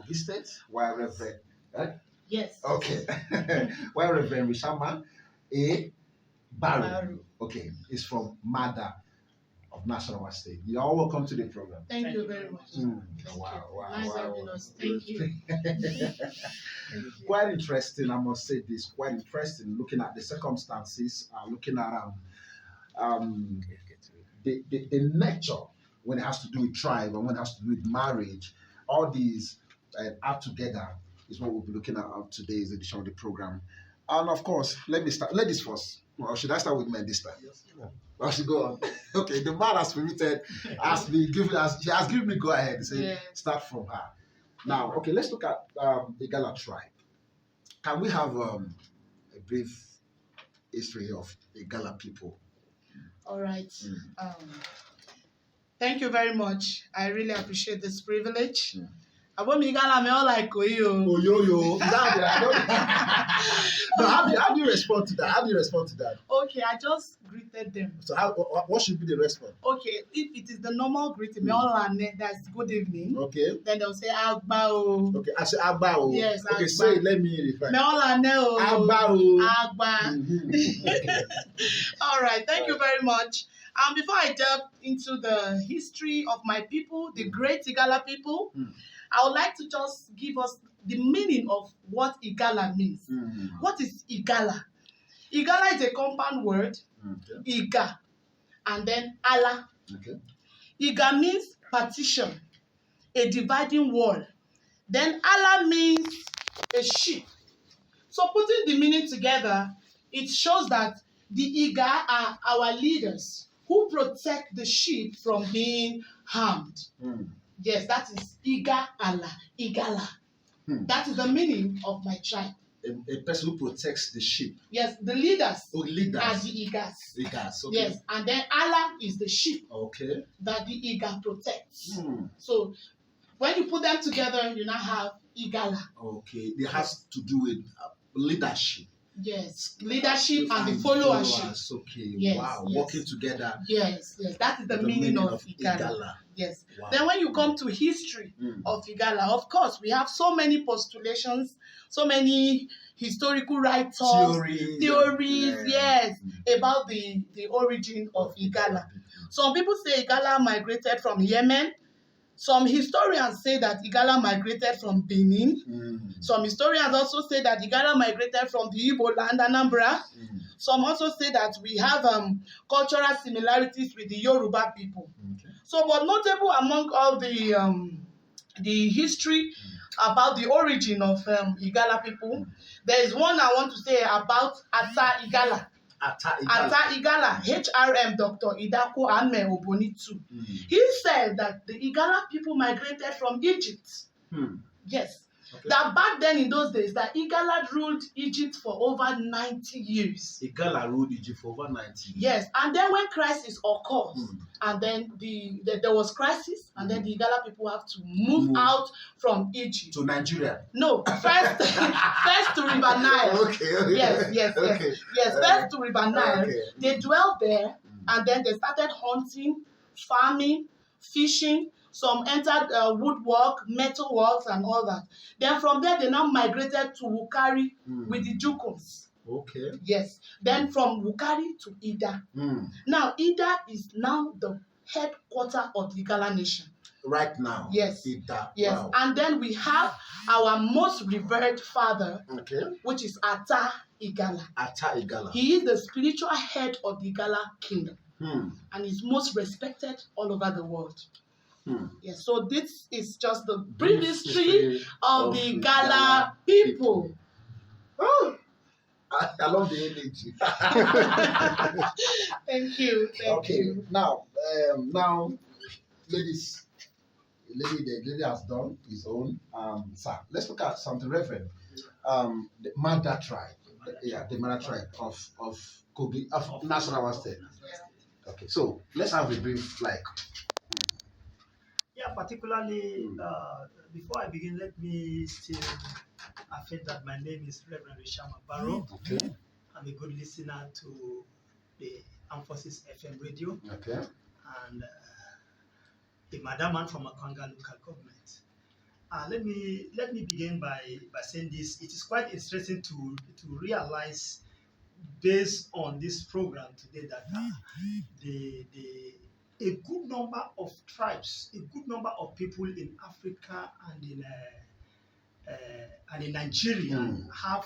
visited while Reverend. Yes. Okay. While Reverend Rishama A. Barrow. Okay, it's from Mada of National State. You're all welcome to the program. Thank you very much. Wow. Nice having us. Thank you. Quite interesting, I must say this. Quite interesting looking at the circumstances, looking at the nature when it has to do with tribe and when it has to do with marriage. All these add together is what we'll be looking at today's edition of the program. And of course, let me start. Ladies first. Or should I start with men this time? Yes. I should go on. Okay, the man has permitted, she has given me go ahead. Say start from her. Now, okay, let's look at the Igala tribe. Can we have a brief history of the Igala people? All right. Thank you very much. I really appreciate this privilege. I want me Igala me all like Oyo. Oyo. No, how do you respond to that? Okay, I just greeted them. So what should be the response? Okay, if it is the normal greeting, me all that's good evening. Okay. Then they'll say Agbao. Okay, I say Agbao. Yes, okay, Agba. say it, let me reply. Me all Agbao. Agba. All right, thank you very much. Before I delve into the history of my people, the great Igala people, I would like to just give us the meaning of what Igala means. What is Igala? Igala is a compound word, Iga, and then Ala. Okay. Iga means partition, a dividing wall. Then Ala means a sheep. So putting the meaning together, it shows that the Iga are our leaders who protect the sheep from being harmed. Yes, that is Iga Allah, Igala. That is the meaning of my tribe. A person who protects the sheep. Yes, the leaders, leaders. are the Igas. Igas, okay. Yes, and then Allah is the sheep that the Iga protects. So when you put them together, you now have Igala. Okay, it has to do with leadership. Yes, leadership and the followership. Okay, yes, wow, yes. Working together. Yes, that is the meaning of Igala. Yes. Wow. Then when you come to history of Igala, of course, we have so many postulations, so many historical write-ups, theories, yes, about the origin of Igala. Some people say Igala migrated from Yemen. Some historians say that Igala migrated from Benin. Some historians also say that Igala migrated from the Igbo land, Anambra. Some also say that we have cultural similarities with the Yoruba people. So, but notable among all the history about the origin of Igala people, there is one I want to say about Ata Igala. Ata Igala, HRM Dr. Idako Ame Obonitu. He said that the Igala people migrated from Egypt. Yes. Okay. That back then in those days, that Igala ruled Egypt for over 90 years. Igala ruled Egypt for over 90 years. Yes. And then when crisis occurred, and then there was crisis, and then the Igala people have to move out from Egypt. To Nigeria? No, first to River Nile. Okay. Yes. First to River Nile. Okay. They dwelled there, and then they started hunting, farming, fishing. Some entered woodwork, metalworks, and all that. Then from there, they now migrated to Wukari with the Jukuns. Okay. Yes. Then from Wukari to Ida. Now, Ida is now the headquarters of the Igala nation. Right now? Yes. Ida. Yes. Wow. And then we have our most revered father, which is Ata Igala. Ata Igala. He is the spiritual head of the Igala kingdom. And is most respected all over the world. Yes, so this is just the brief history of the Igala people. Oh, I love the energy. Thank you. Thank you. Now, ladies, the lady has done his own. Sir, let's look at something, Reverend. The Manda tribe. The Manda tribe of Kogi, of National State. Okay, so let's have a brief Yeah, particularly, before I begin, let me still affirm that my name is Reverend Rishama Barrow. Okay. I'm a good listener to the Armedforces FM radio. Okay. And the Madaman from Akwanga local government. let me begin by saying this. It is quite interesting to realize, based on this program today, that a good number of tribes, a good number of people in Africa and in Nigeria have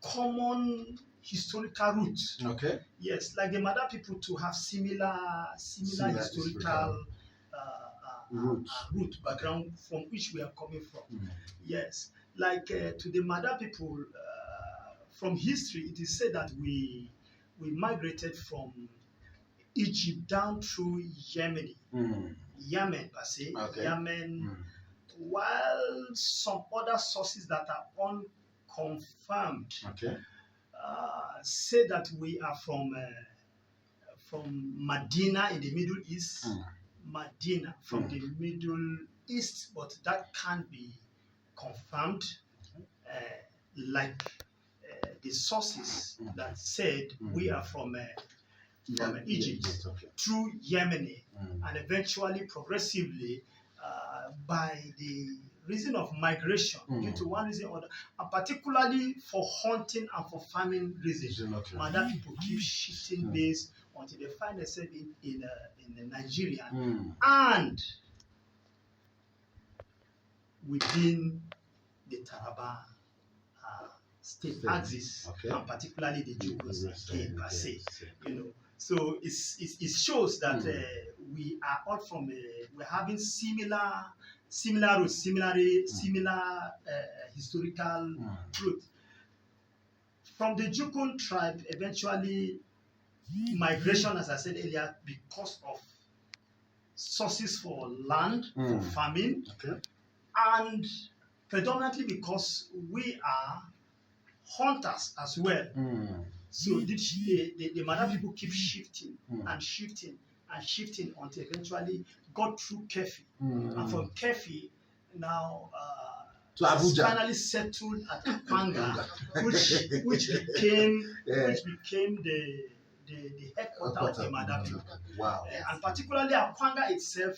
common historical roots. Okay. Yes, like the Mada people to have similar historical root background from which we are coming from. Yes, like to the Mada people, from history, it is said that we migrated from Egypt down through Yemen, Yemen per se, Yemen, while some other sources that are unconfirmed say that we are from Medina in the Middle East, Medina from the Middle East, but that can't be confirmed, like the sources that said we are from Egypt through Yemen, and eventually, progressively, by the reason of migration, due to one reason or other, and particularly for hunting and for farming reasons, Mada people keep shifting base until they find themselves in Nigeria and within the Taraba state axis, and particularly the Jogos state per se. So it shows that we are all from we're having similar roots, similar historical roots. From the Jukun tribe, eventually migration, as I said earlier, because of sources for land, for farming, and predominantly because we are hunters as well. So the Mada people keep shifting and shifting and shifting until eventually got through Kefi. And from Kefi, now to Abuja, finally settled at Akwanga, which became the headquarters of the Mada people. Wow. And particularly Akwanga itself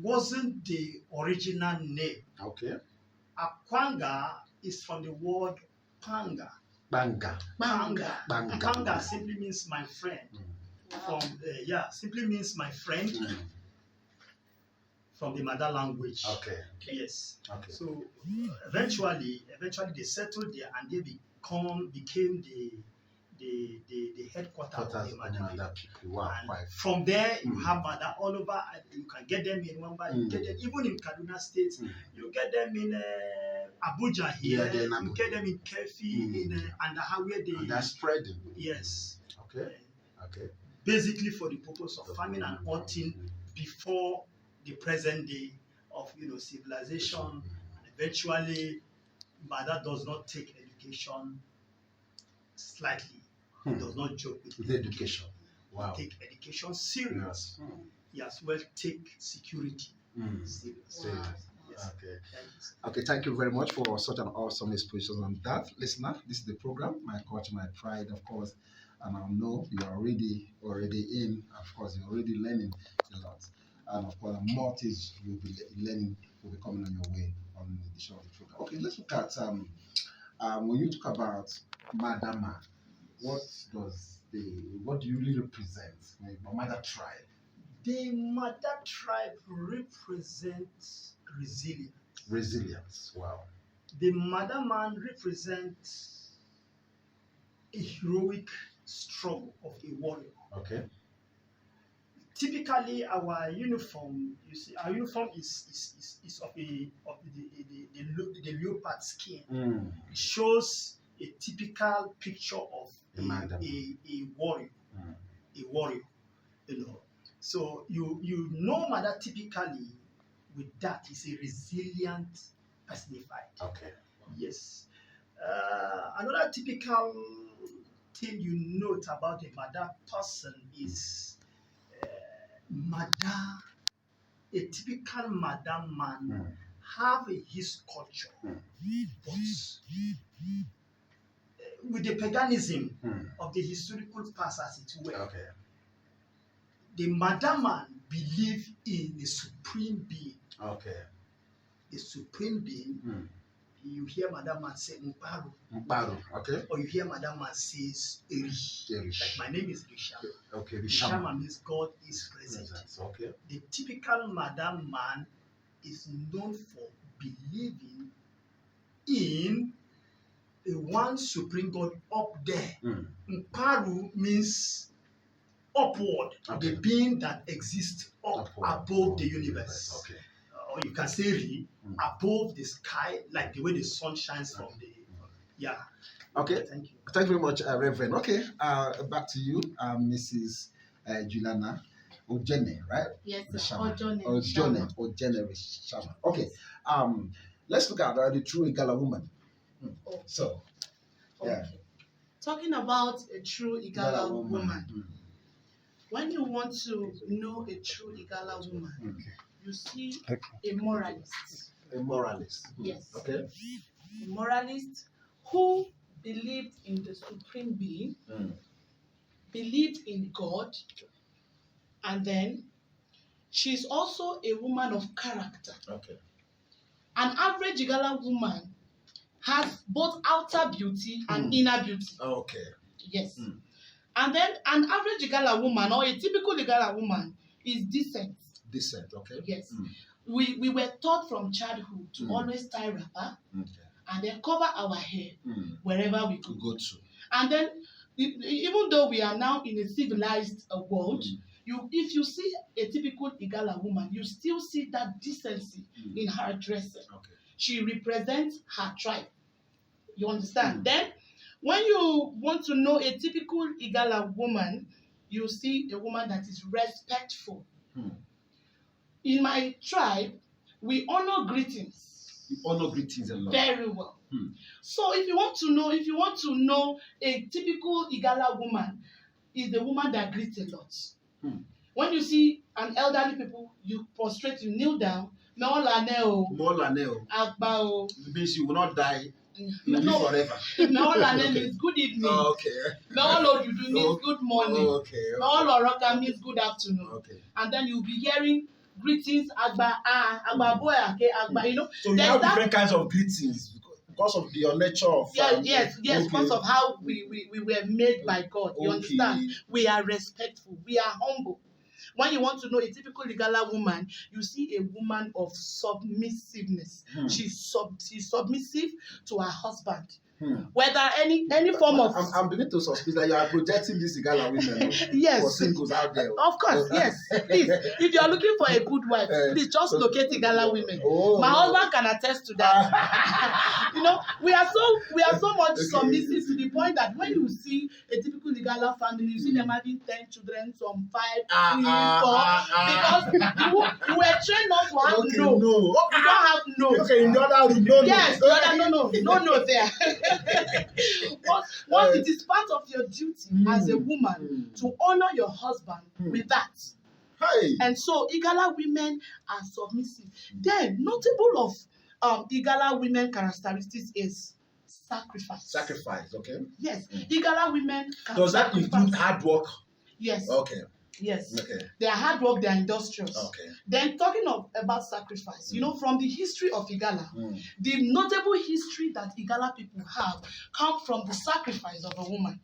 wasn't the original name. Okay. Akwanga is from the word Panga. Banga. Panga simply means my friend. Simply means my friend from the Mada language. Okay. Yes. Okay. So eventually they settled there, and they became the headquarters of the Mada people. Wow. And from there, you have Mada all over. You can get them in Wamba, you get them even in Kaduna State. You get them in Abuja here. You get them in Kefi, in Andaha, where they. And they're spreading. Yes. Okay. Okay. Basically for the purpose of farming and hunting before the present day of civilization. And eventually, Mada does not take education slightly. He does not joke with education. Wow. He take education serious. He as well take security serious. Wow. Yes. Okay, thank you very much for such an awesome exposition on that. Listener, this is the program, My Culture, My Pride, of course. And I know you are already in, of course, you're already learning a lot. And of course, more things you'll be learning will be coming on your way on the show of the program. Okay, let's look at when you talk about Madama, what do you really represent? The Mada tribe. The Mada tribe represents resilience. Resilience. Wow. The Mada man represents a heroic struggle of a warrior. Okay. Typically, our uniform, our uniform is of the leopard skin. It shows a typical picture of a warrior. A warrior, So you know Mada typically with that is a resilient personified. Okay. Yes. Another typical thing you note about a Mada person is Mada, a typical Mada man have his culture, but with the paganism of the historical past as it were. Okay. The Mada man believe in the supreme being. Okay. The supreme being, you hear Madam Man say Mparu. Mparu, okay. Or you hear Madam Man says Erish. Erish. Like my name is Rishama. Okay, Rishama means God is present. Okay. The typical Madam Man is known for believing in the one supreme God up there. Mparu means upward, the being that exists above the universe. Okay. Or you can say really above the sky, like the way the sun shines from the Okay. Thank you. Thank you very much, Reverend. Okay. Back to you, Mrs. Juliana Ojene, right? Yes, Ojene Rishama. Okay. Let's look at the true Igala woman. So, yeah. Talking about a true Igala woman. When you want to know a true Igala woman, you see a moralist. A moralist. Yes. Okay. A moralist who believed in the supreme being, believed in God, and then she's also a woman of character. Okay. An average Igala woman has both outer beauty and inner beauty. Okay. Yes. And then an average Igala woman or a typical Igala woman is decent. Decent, okay. Yes. We were taught from childhood to always tie wrapper and then cover our hair wherever we could go to. And then even though we are now in a civilized world, if you see a typical Igala woman, you still see that decency in her dressing. Okay. She represents her tribe. You understand? Then, when you want to know a typical Igala woman, you see a woman that is respectful. In my tribe, we honor greetings. You honor greetings a lot. Very well. So if you want to know a typical Igala woman, is the woman that greets a lot. When you see an elderly people, you prostrate, you kneel down. Meolaneo. Agbao. It means you will not die. You will live forever. Meolane means good evening. Okay. Meolodudu means good morning. Okay. Meoloroka means good afternoon. Okay. And then you'll be hearing greetings, Agba boy, Agba, you know. So you have different kinds of greetings because of your nature of yes, because of how we were made by God. You understand? We are respectful, we are humble. When you want to know a typical Igala woman, you see a woman of submissiveness. She's submissive to her husband. Whether any form of... I'm beginning to suspect that you are projecting these Igala women yes. for singles out there. Of course, yes. Please, if you are looking for a good wife, please just locate Igala women. My husband can attest to that. You know, we are so much submissive to the point that when you see a typical Igala family, you see them having 10 children, some 5, 3, 4, because you were trained not to have no. You don't have no. Okay, in the other room, no. Yes, no there. But it is part of your duty as a woman to honor your husband with that. Hey. And so Igala women are submissive. Then notable of Igala women characteristics is sacrifice. Sacrifice, okay. Yes. Igala women can Does that include hard work? Yes. Okay. Yes. Okay. They are hard work, they are industrious. Okay. Then talking about sacrifice, you know, from the history of Igala, the notable history that Igala people have come from the sacrifice of a woman.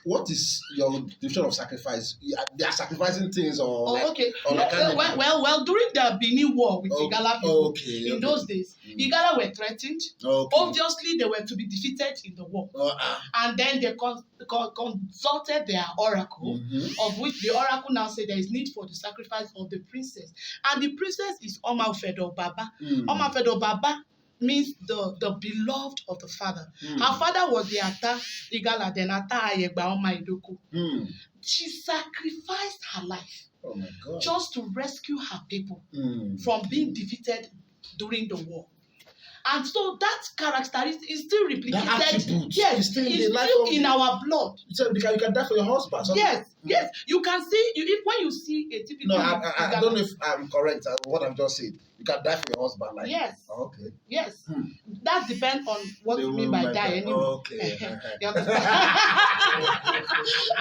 What is your definition of sacrifice? They are sacrificing things or okay. Or well, during the Benin War with Igala people, in those days, Igala were threatened. Obviously, they were to be defeated in the war. And then they consulted their oracle, of which the oracle now said there is need for the sacrifice of the princess. And the princess is Omafedo Baba. Omafedo Baba means the beloved of the father. Her father was the Ata Igala, then Ata Ayegba Omaidoku. She sacrificed her life just to rescue her people from being defeated during the war. And so that characteristic is still replicated. Yes, it's still in our blood. So you can die for your husband. Yes. You can see when you see a typical. No, I don't know if I'm correct. What I've just said. You can die for your husband, like yes. Okay. Yes. That depends on what you mean by die anyway. Okay. You understand?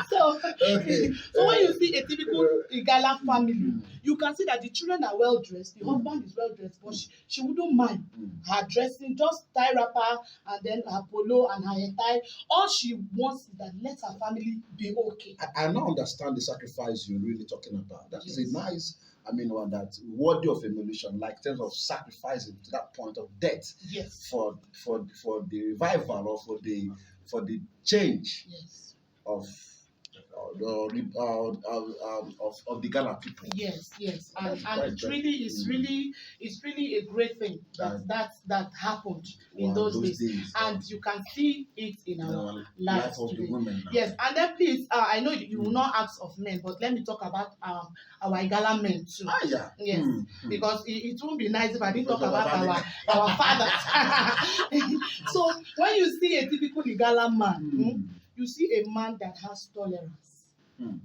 So when you see a typical Igala family, you can see that the children are well dressed, the husband is well dressed, but she wouldn't mind her dressing, just tie wrapper and then her polo and her hair tie. All she wants is that let her family be okay. I now understand the sacrifice you're really talking about. That is a nice, one that's worthy of emulation, like in terms of sacrificing to that point of death. Yes. For the revival or for the change. Yes. Of the Ghana people. Yes, and it's really a great thing that happened in those days. And you can see it in our lives today. Yes, and then please, I know you will not ask of men, but let me talk about our Igala men too. Yes, because it won't be nice if I didn't talk about our fathers. So when you see a typical Igala man, you see a man that has tolerance.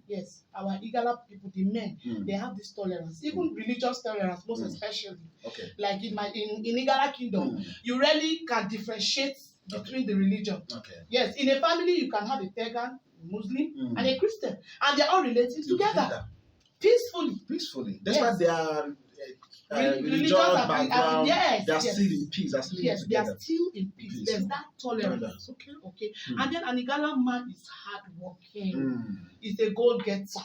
Yes, our Igala people, the men, they have this tolerance, even religious tolerance, most especially. Okay. Like in Igala kingdom, you really can differentiate between the religion. Okay. Yes, in a family you can have a pagan, a Muslim, and a Christian, and they are all relating together peacefully. That's why they are. Religious background, they are still in peace. They are still in peace. There's that tolerance. Okay. And then an Igala man is hardworking. He's a goal-getter.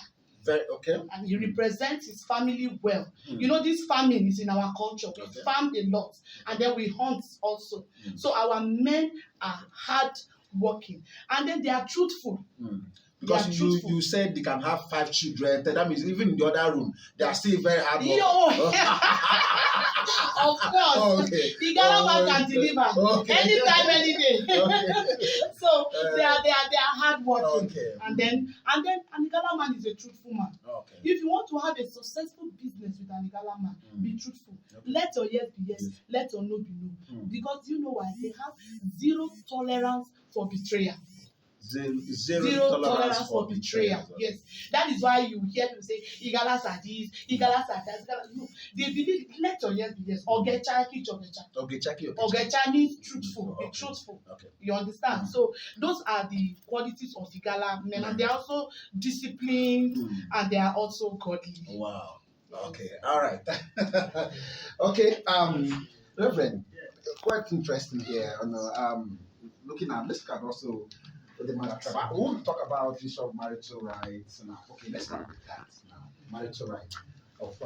And he represents his family well. You know, this farming is in our culture. We farm a lot, and then we hunt also. So our men are hardworking, and then they are truthful. Because you said they can have 5 children. That means even in the other room, they are still very hard working. Of course. The Ghana man can deliver anytime, any day. So they are hard working. And then an Igala man is a truthful man. If you want to have a successful business with an Igala man, be truthful. Let your yes be yes, let your no be no. Because you know why? They have zero tolerance for betrayal. Zero tolerance for betrayal. Yes, that is why you hear people say Igalas are this, Igalas are that. No, they believe let your yes be yes. Ogecha means truthful. Be truthful. You understand? So those are the qualities of Igala men, and they are also disciplined and they are also godly. Wow. Okay. All right. Okay. Reverend, quite interesting here. Looking at, let's look at also the mother tribe. I want to talk about issue of marital rights now. Okay, let's start with that now. Marital rights of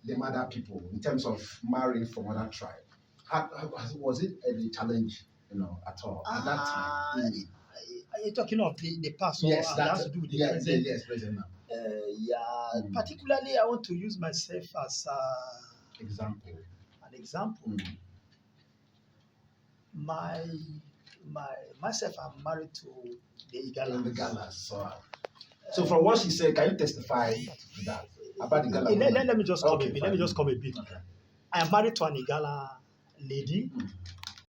the mother people in terms of marrying from other tribe. How was it a challenge, at all at that time? Are you talking of the past? Yes, that has to do with the present. Yes, present now. Particularly, I want to use myself as example. An example. Myself, I'm married to the Igala. The Galas. So from what she said, can you testify to that about the Igala? Let me just come a bit. Okay. I am married to an Igala lady,